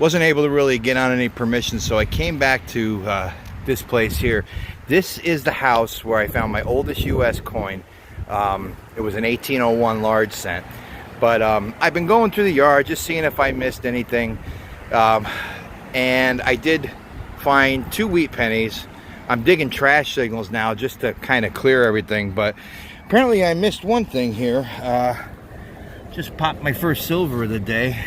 wasn't able to really get on any permission, so I came back to this place here. This is the house where I found my oldest US coin. It was an 1801 large cent. But I've been going through the yard just seeing if I missed anything. And I did find 2 wheat pennies. I'm digging trash signals now just to kind of clear everything, but apparently I missed one thing here. Just popped my first silver of the day.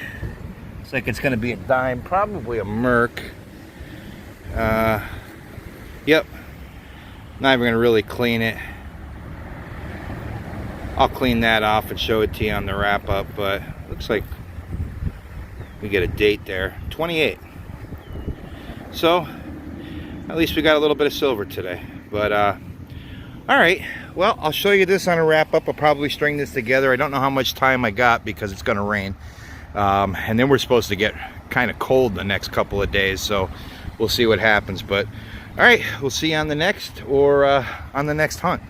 Looks like it's going to be a dime, probably a Merc. Yep, not even going to really clean it. I'll clean that off and show it to you on the wrap up, but looks like we get a date there, 28. So at least we got a little bit of silver today. But all right, well, I'll show you this on a wrap up. I'll probably string this together. I don't know how much time I got because it's going to rain, and then we're supposed to get kind of cold the next couple of days, so we'll see what happens. But all right, we'll see you on the next, or on the next hunt.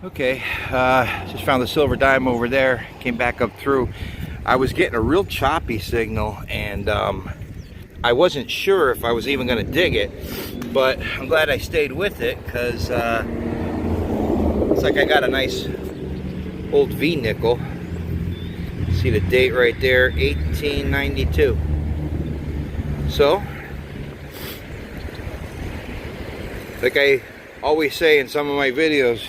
Okay, just found the silver dime over there, came back up through. I was getting a real choppy signal, and I wasn't sure if I was even going to dig it, but I'm glad I stayed with it, because it's like I got a nice old V nickel. See the date right there, 1892. So, like I always say in some of my videos,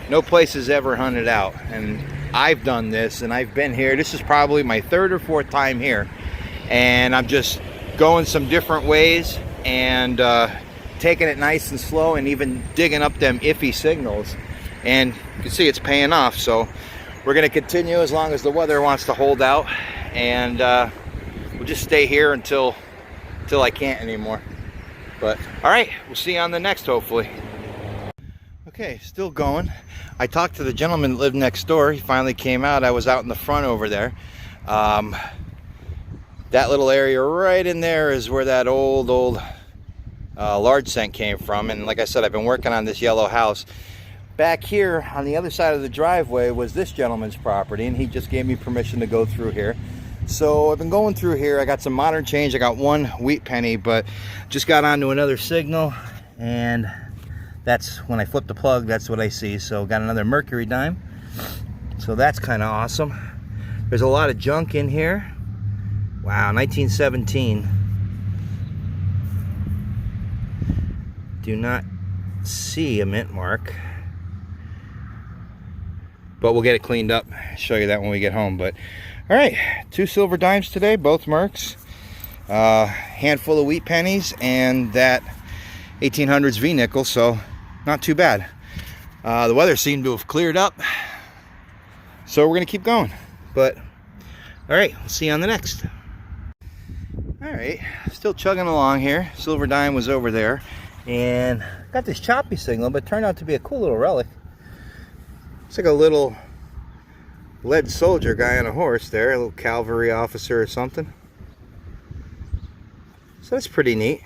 no place is ever hunted out, and I've done this, and I've been here. This is probably my 3rd or 4th time here, and I'm just going some different ways and taking it nice and slow, and even digging up them iffy signals, and you can see it's paying off. So we're going to continue as long as the weather wants to hold out, and we'll just stay here until I can't anymore. But all right, we'll see you on the next, hopefully. Okay, still going. I talked to the gentleman that lived next door. He finally came out. I was out in the front over there. That little area right in there is where that old large cent came from. And like I said, I've been working on this yellow house. Back here on the other side of the driveway was this gentleman's property, and he just gave me permission to go through here. So I've been going through here. I got some modern change. I got 1 wheat penny, but just got onto another signal, and that's when I flip the plug, that's what I see. So got another Mercury Dime. So that's kind of awesome. There's a lot of junk in here. Wow, 1917. Do not see a mint mark, but we'll get it cleaned up. Show you that when we get home. But all right, 2 silver dimes today, both Mercs. Handful of wheat pennies, and that 1800s V nickel. So not too bad. The weather seemed to have cleared up, so we're gonna keep going. But all right, we'll see you on the next. All right, still chugging along here. Silver dime was over there, and got this choppy signal, but turned out to be a cool little relic. It's like a little lead soldier guy on a horse there, a little cavalry officer or something. So that's pretty neat.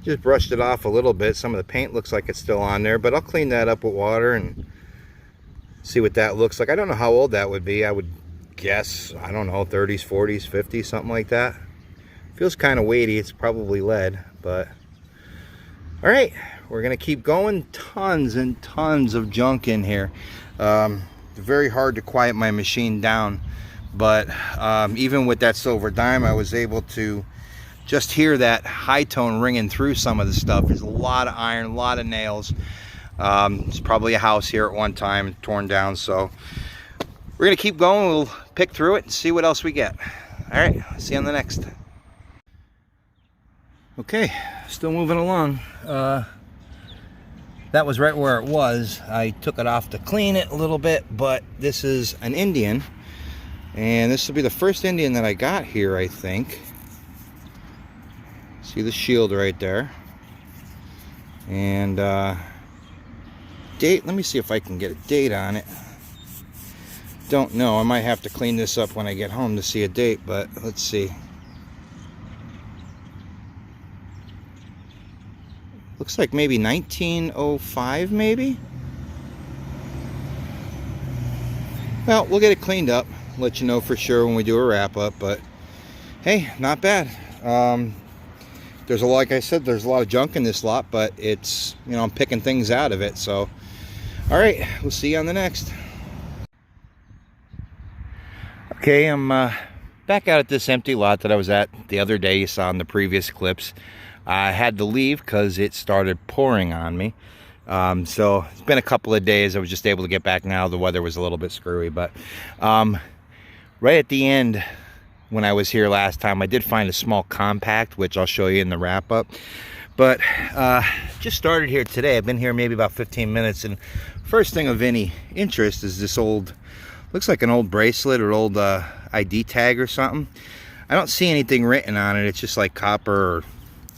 Just brushed it off a little bit. Some of the paint looks like it's still on there, but I'll clean that up with water and see what that looks like. I don't know how old that would be. I would guess, I don't know, 30s, 40s, 50s, something like that. Feels kind of weighty. It's probably lead, but all right, we're gonna keep going. Tons and tons of junk in here. Very hard to quiet my machine down, but even with that silver dime, I was able to just hear that high tone ringing through some of the stuff. There's a lot of iron, a lot of nails. It's probably a house here at one time, torn down. So we're gonna keep going. We'll pick through it and see what else we get. All right, see you on the next. Okay, still moving along. That was right where it was. I took it off to clean it a little bit, but this is an Indian, and this will be the first Indian that I got here, I think. See the shield right there. And date, let me see if I can get a date on it. Don't know, I might have to clean this up when I get home to see a date, but let's see. Looks like maybe 1905, maybe? Well, we'll get it cleaned up, let you know for sure when we do a wrap up, but hey, not bad. There's like I said, there's a lot of junk in this lot, but it's, you know, I'm picking things out of it. So all right, we'll see you on the next. Okay, I'm back out at this empty lot that I was at the other day. You saw in the previous clips. I had to leave because it started pouring on me. So it's been a couple of days. I was just able to get back now. The weather was a little bit screwy, but right at the end, when I was here last time, I did find a small compact, which I'll show you in the wrap up. But just started here today. I've been here maybe about 15 minutes, and first thing of any interest is this old, looks like an old bracelet or old ID tag or something. I don't see anything written on it. It's just like copper or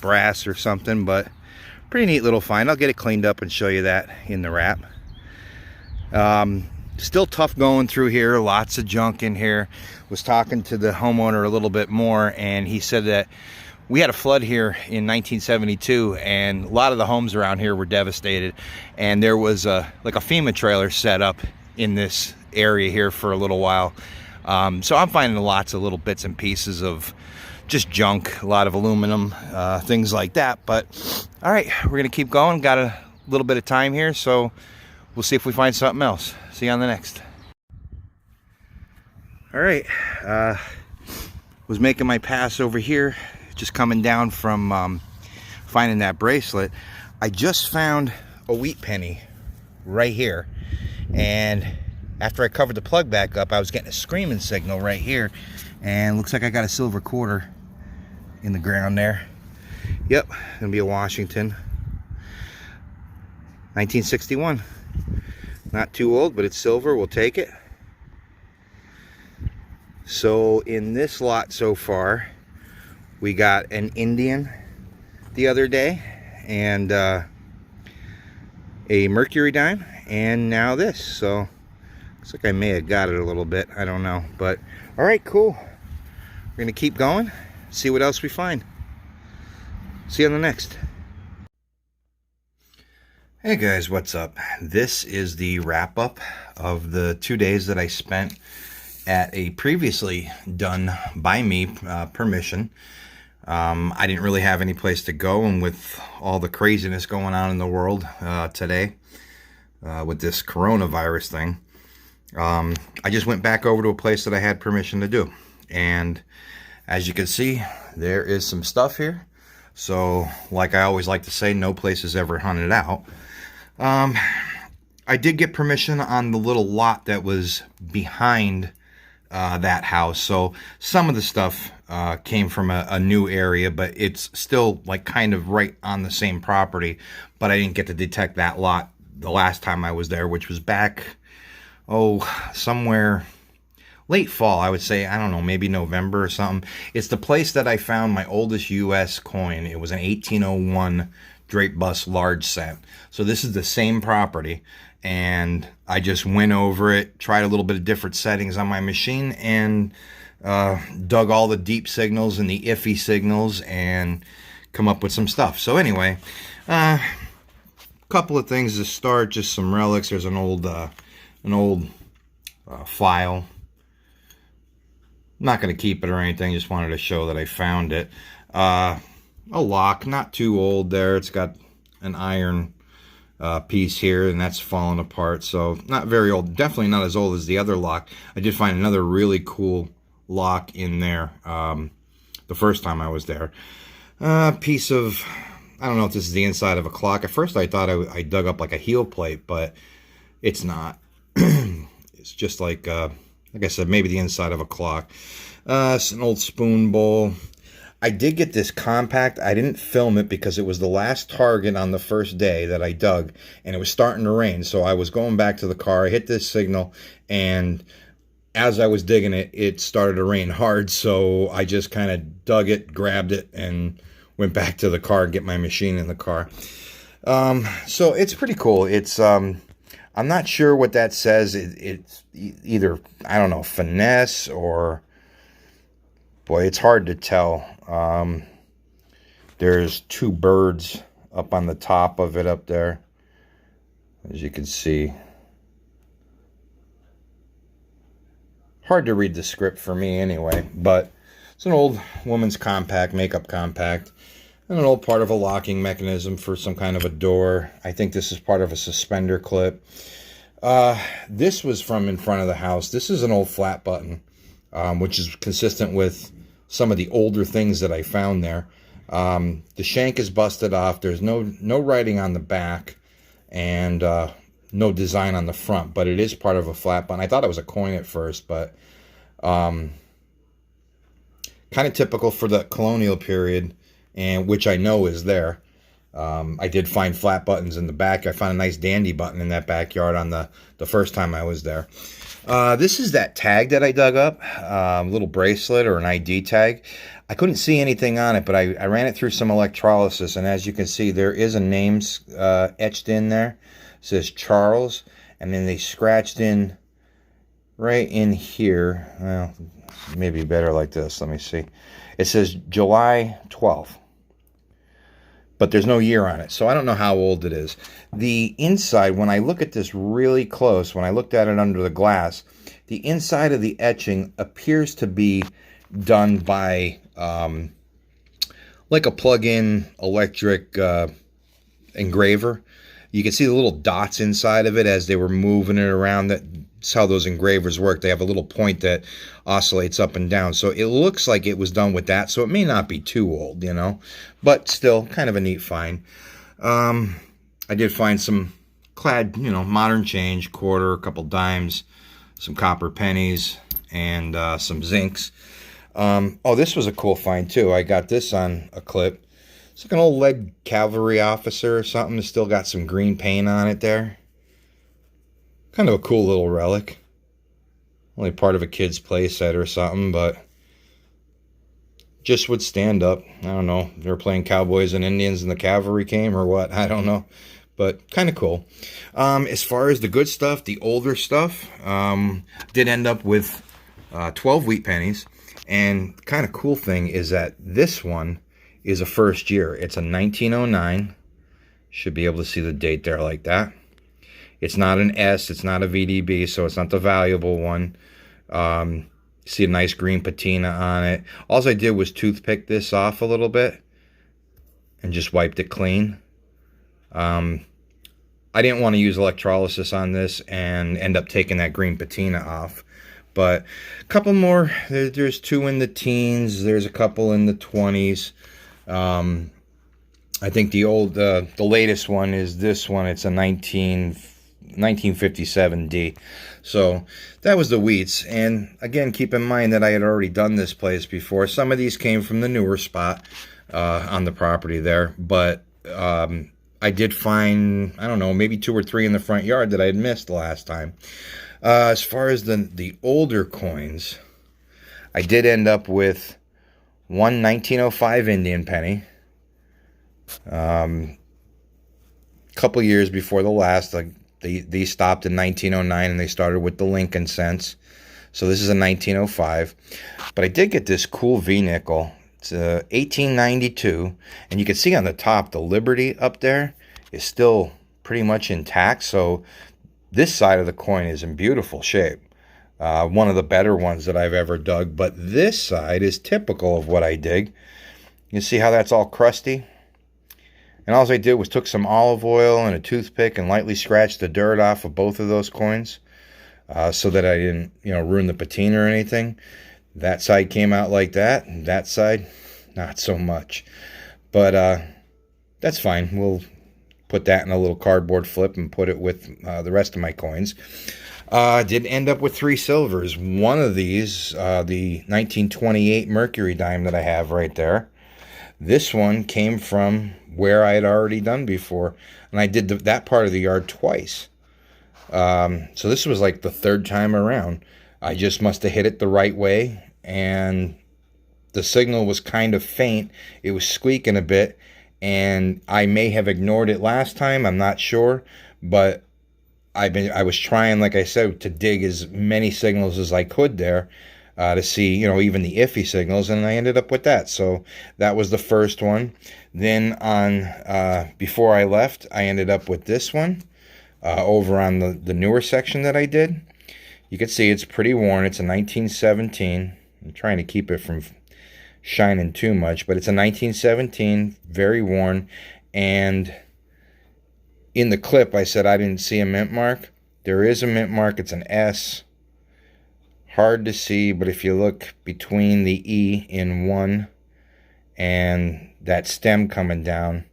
brass or something, but pretty neat little find. I'll get it cleaned up and show you that in the wrap. Still tough going through here. Lots of junk in here. Was talking to the homeowner a little bit more, and he said that we had a flood here in 1972, and a lot of the homes around here were devastated, and there was like a FEMA trailer set up in this area here for a little while. So I'm finding lots of little bits and pieces of just junk, a lot of aluminum, things like that. But all right, we're gonna keep going. Got a little bit of time here, so we'll see if we find something else. See you on the next. All right, was making my pass over here, just coming down from finding that bracelet. I just found a wheat penny right here, and after I covered the plug back up, I was getting a screaming signal right here, and looks like I got a silver quarter in the ground there. Yep, gonna be a Washington, 1961. Not too old, but it's silver. We'll take it. So in this lot so far, we got an Indian the other day, and a Mercury Dime, and now this. So looks like I may have got it a little bit, I don't know, but all right, cool. We're gonna keep going, see what else we find. See you on the next. Hey guys, what's up? This is the wrap up of the 2 days that I spent at a previously done by me permission. I didn't really have any place to go, and with all the craziness going on in the world today with this coronavirus thing, I just went back over to a place that I had permission to do. And as you can see, there is some stuff here. So like I always like to say, no place is ever hunted out. I did get permission on the little lot that was behind that house. So some of the stuff came from a new area, but it's still like kind of right on the same property. But I didn't get to detect that lot the last time I was there, which was back, somewhere late fall, I would say. I don't know, maybe November or something. It's the place that I found my oldest U.S. coin. It was an 1801 drape bust large set. So this is the same property, and I just went over it, tried a little bit of different settings on my machine, and dug all the deep signals and the iffy signals and come up with some stuff. So anyway, couple of things to start, just some relics. There's an old file. I'm not going to keep it or anything, just wanted to show that I found it. A lock, not too old there. It's got an iron piece here, and that's fallen apart, so not very old. Definitely not as old as the other lock. I did find another really cool lock in there the first time I was there. Piece of, I don't know if this is the inside of a clock. At first I thought I dug up like a heel plate, but it's not. It's just like I said, maybe the inside of a clock. It's an old spoon bowl. I did get this compact. I didn't film it because it was the last target on the first day that I dug, and it was starting to rain. So I was going back to the car. I hit this signal, and as I was digging it, it started to rain hard. So I just kind of dug it, grabbed it, and went back to the car and get my machine in the car. So it's pretty cool. It's I'm not sure what that says. It's either, I don't know, finesse or, boy, it's hard to tell. There's two birds up on the top of it up there, as you can see. Hard to read the script for me anyway, but it's an old woman's compact, makeup compact, and an old part of a locking mechanism for some kind of a door. I think this is part of a suspender clip. This was from in front of the house. This is an old flat button, which is consistent with some of the older things that I found there. The shank is busted off. There's no writing on the back, and no design on the front, but it is part of a flat button. I thought it was a coin at first, but kind of typical for the colonial period, and which I know is there. I did find flat buttons in the back. I found a nice dandy button in that backyard on the first time I was there. This is that tag that I dug up, little bracelet or an ID tag. I couldn't see anything on it, but I ran it through some electrolysis, and as you can see, there is a name etched in there. It says Charles, and then they scratched in right in here. Well, maybe better like this. Let me see. It says July 12th. But there's no year on it, so I don't know how old it is. The inside, when I look at this really close, when I looked at it under the glass, the inside of the etching appears to be done by like a plug-in electric engraver. You can see the little dots inside of it as they were moving it around. That's how those engravers work. They have a little point that oscillates up and down. So it looks like it was done with that. So it may not be too old, you know, but still kind of a neat find. I did find some clad, you know, modern change, quarter, a couple dimes, some copper pennies, and some zincs. Oh, this was a cool find too. I got this on a clip. It's like an old lead cavalry officer or something. It's still got some green paint on it there. Kind of a cool little relic. Only part of a kid's play set or something, but just would stand up. I don't know. They were playing cowboys and Indians and the cavalry came or what. I don't know. But kind of cool. As far as the good stuff, the older stuff, did end up with 12 wheat pennies. And the kind of cool thing is that this one is a first year. It's a 1909. Should be able to see the date there like that. It's not an S. It's not a VDB, so it's not the valuable one. See a nice green patina on it. All I did was toothpick this off a little bit and just wiped it clean. I didn't want to use electrolysis on this and end up taking that green patina off. But a couple more. There's two in the teens. There's a couple in the 20s. I think the latest one is this one. It's a 1957 D. So that was the wheats. And again, keep in mind that I had already done this place before. Some of these came from the newer spot on the property there. But I did find, I don't know, maybe 2 or 3 in the front yard that I had missed the last time. As far as the older coins, I did end up with one 1905 Indian penny. Couple years before the last, like they stopped in 1909 and they started with the Lincoln cents. So this is a 1905. But I did get this cool V nickel. It's 1892, and you can see on the top the Liberty up there is still pretty much intact. So this side of the coin is in beautiful shape. One of the better ones that I've ever dug. But this side is typical of what I dig. You see how that's all crusty? And all I did was took some olive oil and a toothpick and lightly scratched the dirt off of both of those coins so that I didn't, you know, ruin the patina or anything. That side came out like that, and that side, not so much. But that's fine. We'll put that in a little cardboard flip and put it with the rest of my coins. Did end up with 3 silvers. One of these, the 1928 Mercury Dime that I have right there. This one came from where I had already done before, and I did that part of the yard twice. So this was like the 3rd time around. I just must have hit it the right way, and the signal was kind of faint. It was squeaking a bit, and I may have ignored it last time. I'm not sure, but I was trying, like I said, to dig as many signals as I could there. To see, you know, even the iffy signals, and I ended up with that. So that was the first one. Then on before I left, I ended up with this one over on the newer section that I did. You can see it's pretty worn. It's a 1917. I'm trying to keep it from shining too much, but it's a 1917, very worn. And in the clip, I said I didn't see a mint mark. There is a mint mark. It's an S. Hard to see, but if you look between the E in one and that stem coming down,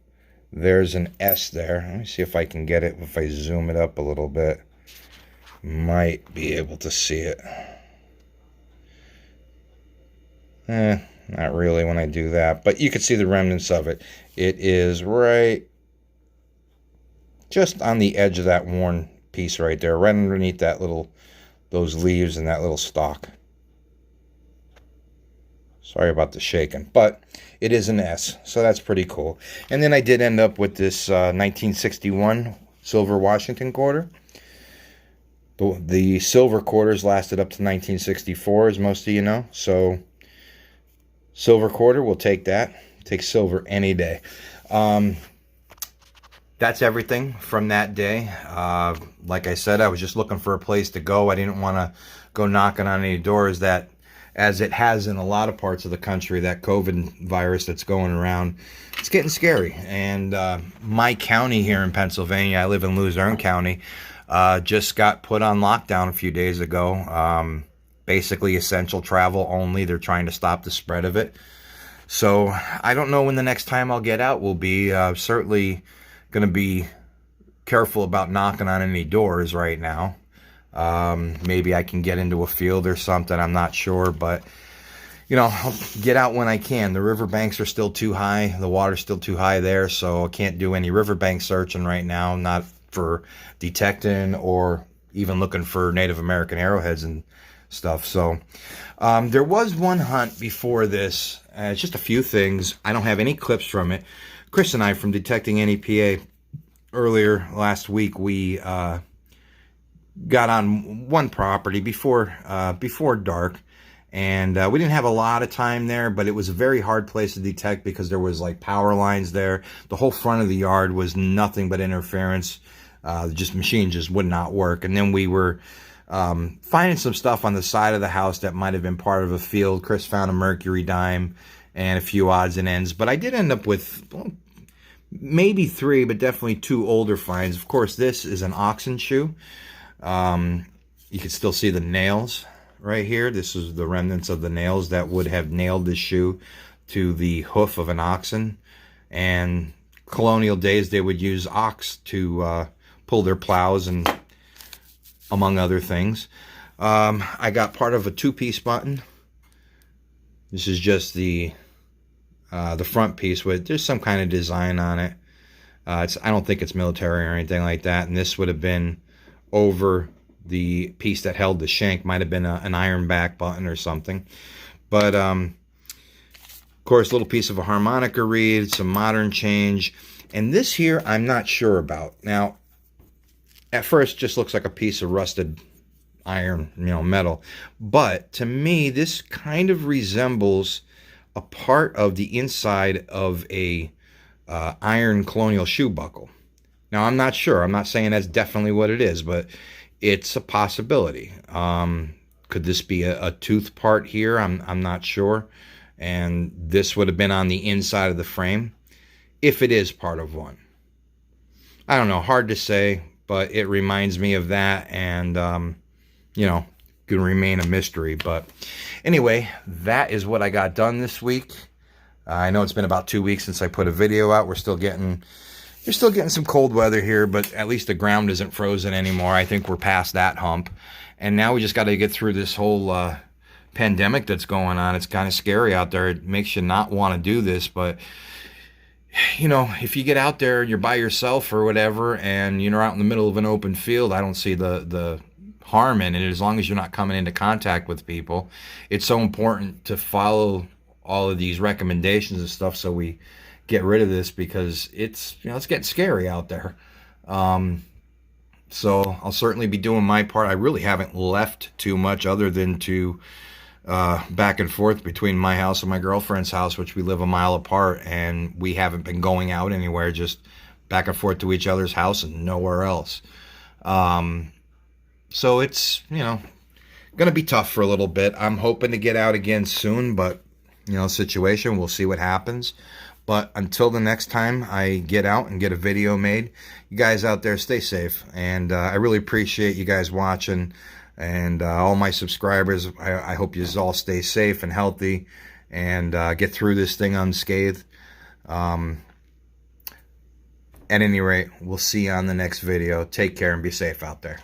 there's an S there. Let me see if I can get it. If I zoom it up a little bit, might be able to see it. Not really when I do that, but you can see the remnants of it. It is right just on the edge of that worn piece right there, right underneath that little, those leaves and that little stalk. Sorry about the shaking, but it is an S, so that's pretty cool. And then I did end up with this 1961 silver Washington quarter. The silver quarters lasted up to 1964, as most of you know. So silver quarter, we'll take that. Take silver any day. That's everything from that day. Like I said, I was just looking for a place to go. I didn't want to go knocking on any doors. That, as it has in a lot of parts of the country, that COVID virus that's going around, it's getting scary. And my county here in Pennsylvania, I live in Luzerne County, just got put on lockdown a few days ago. Basically essential travel only. They're trying to stop the spread of it. So I don't know when the next time I'll get out will be. Certainly going to be careful about knocking on any doors right now. Maybe I can get into a field or something. I'm not sure, but you know, I'll get out when I can. The riverbanks are still too high. The water's still too high there, so I can't do any riverbank searching right now. Not for detecting or even looking for Native American arrowheads and stuff. So there was one hunt before this. It's just a few things. I don't have any clips from it. Chris and I, from detecting NEPA earlier last week, we got on one property before dark, and we didn't have a lot of time there, but it was a very hard place to detect because there was like power lines there. The whole front of the yard was nothing but interference. Machine just would not work. And then we were finding some stuff on the side of the house that might have been part of a field. Chris found a Mercury Dime and a few odds and ends, but I did end up with, well, maybe 3, but definitely 2 older finds. Of course, this is an oxen shoe. You can still see the nails right here. This is the remnants of the nails that would have nailed this shoe to the hoof of an oxen. And colonial days, they would use ox to pull their plows, and among other things. I got part of a 2-piece button. This is just the front piece with there's some kind of design on it. I don't think it's military or anything like that. And this would have been over the piece that held the shank. Might have been an iron back button or something. But of course, a little piece of a harmonica reed, some modern change. And this here, I'm not sure about. Now, at first, just looks like a piece of rusted iron, metal. But to me, this kind of resembles a part of the inside of a iron colonial shoe buckle. Now, I'm not sure. I'm not saying that's definitely what it is, but it's a possibility. Could this be a tooth part here? I'm not sure. And this would have been on the inside of the frame, if it is part of one. I don't know. Hard to say, but it reminds me of that, and could remain a mystery. But anyway, that is what I got done this week. I know it's been about 2 weeks since I put a video out. We're still getting some cold weather here, but at least the ground isn't frozen anymore. I think we're past that hump, and now we just got to get through this whole pandemic that's going on. It's kind of scary out there. It makes you not want to do this, but if you get out there, you're by yourself or whatever, and you're out in the middle of an open field, I don't see the harm in it, as long as you're not coming into contact with people. It's so important to follow all of these recommendations and stuff so we get rid of this, because it's getting scary out there. So I'll certainly be doing my part. I really haven't left too much other than to back and forth between my house and my girlfriend's house, which we live a mile apart, and we haven't been going out anywhere, just back and forth to each other's house and nowhere else. So it's, Going to be tough for a little bit. I'm hoping to get out again soon, but you know, situation, we'll see what happens. But until the next time I get out and get a video made, you guys out there stay safe. And I really appreciate you guys watching, and all my subscribers. I hope you all stay safe and healthy and get through this thing unscathed. At any rate, we'll see you on the next video. Take care and be safe out there.